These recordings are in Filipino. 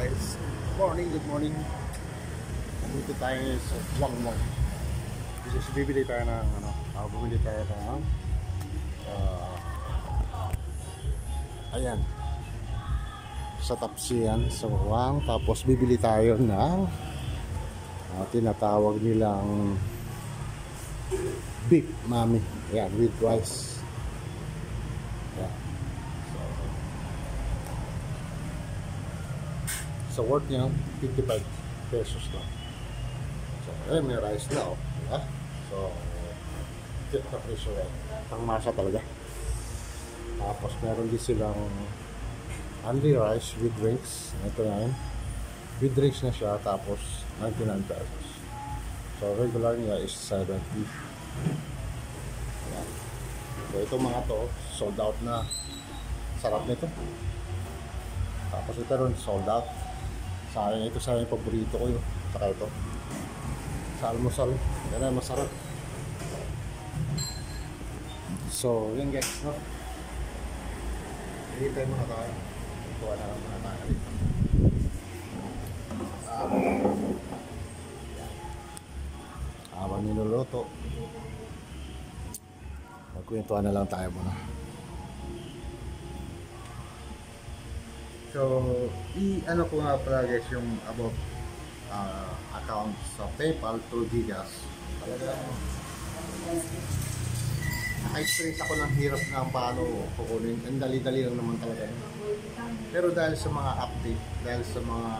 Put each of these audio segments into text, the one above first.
guys, good morning. Dito tayo sa Wangwang. Kasi bibili tayo ng bumili tayo ng ayan, sa Tapsian, sa Wang. Tapos bibili tayo ng tinatawag nilang beef mami. Ayan, with rice. Ayan. So worth niya 55 pesos lang. So may rice na diba? So cute na presyo yan. Pangmasa talaga. Tapos meron din silang only rice with drinks. Ito na yun. With drinks na siya. Tapos 99 pesos. So regular niya is 70. Ayan. So itong mga to sold out na. Sarap nito. Tapos ito rin sold out. Ito sa yung paborito ko yun. Saka ito sa almusal. Yan ay masarap. So yun guys, no? Hihintay muna tayo. Kuha na lang muna tayo dito. Habang niluluto, magkwentuhan na lang tayo muna. So, ano ko nga pala guys yung about account sa PayPal through Gcash. Talagang naka-experience ako ng hirap na paano kukunin. Ang dali-dali lang naman talaga. Pero dahil sa mga update, dahil sa mga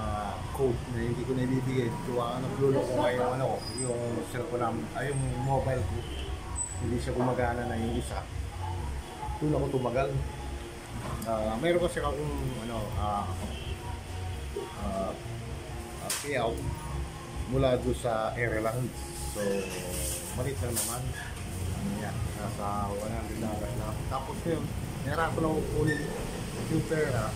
code na hindi ko naibibigay, naglulo ko ngayon yung cellphone yung mobile ko. Hindi siya gumagana na yung isa. Doon ako tumagal. Mayroon kasi akong payout mula doon sa Ireland. So malit lang naman. Nasa $100 lang. Tapos yun, nahirapan ko lang kukunin yung pera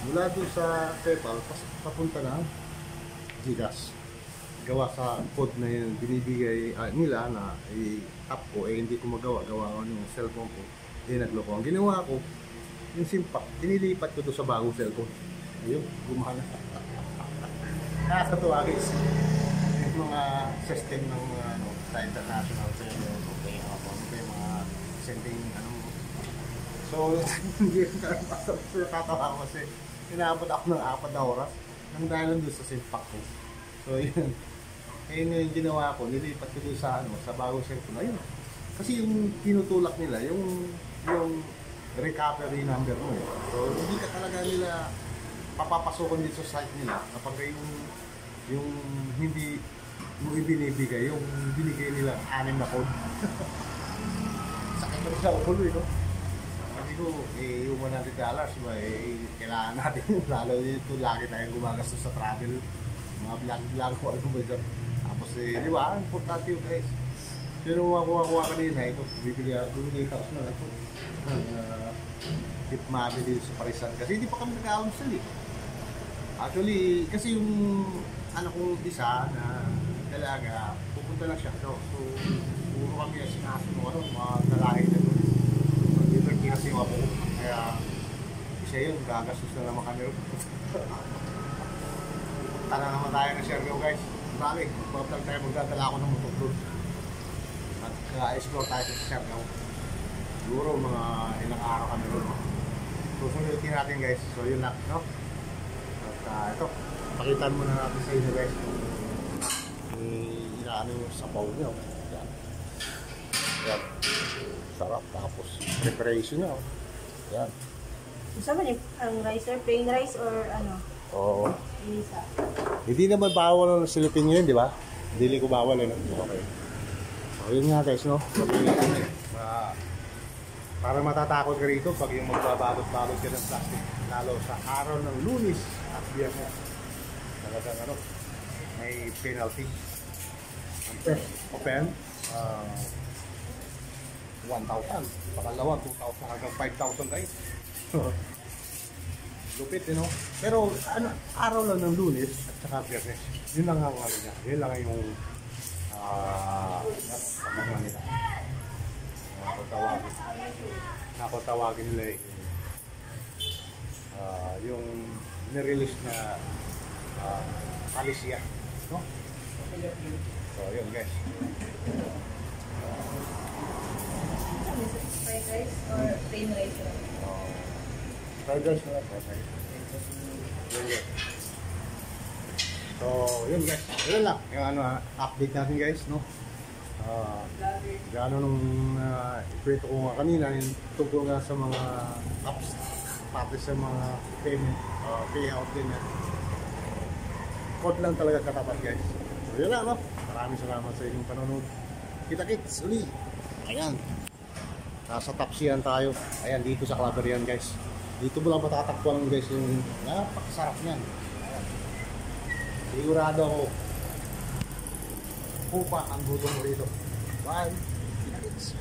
mula doon sa PayPal papunta na Gcash. Gawa sa code na yun binibigay nila na i-tap ko, hindi ko magawa ko yung cellphone ko. Nagloko. Ang ginawa ko, yung simpak, inilipat ko to sa bagong cellphone. Ayun, gumana. Nakakatuwa guys. Yung mga system ng sa international cellphone, yung mga sending So, hindi ko nakatawa ko kasi inaabot ako ng 4 na oras nang dahil doon sa simpak ko. So, yun. Ayun yung ginawa ko, nilipat ko doon sa bagong cellphone. Ayun. Kasi yung tinutulak nila, yung recovery number mo. So, hindi ka talaga nila papapasukan dito sa site nila kapag yung hindi mo ibinibigay, yung binigay nila 6 na code. Sakit ko sa ulo, no? Sabi ko, yung $100, kailangan natin. Lalo dito, lagi tayong gumagastos sa travel. Mga vlog ko, ano ba dyan. Tapos, di ba, importante yung guys. Pero makuha kanina, ito, bibili ako na ito. Tip mabili sa Parisan. Kasi hindi pa kami nag-almusal eh. Actually, kasi yung anak kong isa na dalaga, pupunta lang siya. So puro kami sinasunod mga lalaki na doon. Mag-liberty kasi yung ako. Kaya, isa yun, gagastos na naman kami. Punta na naman tayo ng Siargao guys. Bali, mag-vlog tayo, magdadala ako ng motor doon. Explore tayo sa Siargao. Siguro mga ilang araw kami doon. So sunutin natin guys. So yun lang, no? At ito, pakitaan muna natin sa inyo guys. Inaano yung sabaw nyo. Yan. Yan. Sarap. Tapos preparation nyo. Yan. Gusto mo ang rice or plain rice or ano? Oo. Isa. Hindi naman bawal ng silipin nyo yun, di ba? Hindi ko bawal yun. Okay. So yun nga guys, no? Para matatakot ka rito pag yung magbabalot-balot ka ng plastic. Lalo sa araw ng Lunes at Biyernes. Talagang may penalty. Ang first open, 1,000. Pakalawa, 2,000 hanggang 5,000 guys. Lupit, you know? Pero araw lang ng Lunes at saka Biyernes. Yun lang ang niya. Yun lang yung nila. Nakatawagin nila yung nirelease na Alicia. No? So, yun guys. Fried rice or plain rice? Fried rice na. Yun guys. So, yun guys. Yun lang. Yung update natin guys, no? Gano'n nung ikwento ko nga kanina, yung tungkol nga sa mga apps, pati sa mga payment, payout din yan. Code lang talaga katapat guys. So, yun lang, no? Maraming salamat sa inyong panonood. Kita-kits uli. Ayan. Nasa Tapsiyan tayo. Ayan, dito sa Claveria guys. Dito mo lang matatakpuan guys yung napakasarap niyan. Ayan. Sigurado ako. Pupa ang gutom mo rito. Bye. Kita-kits.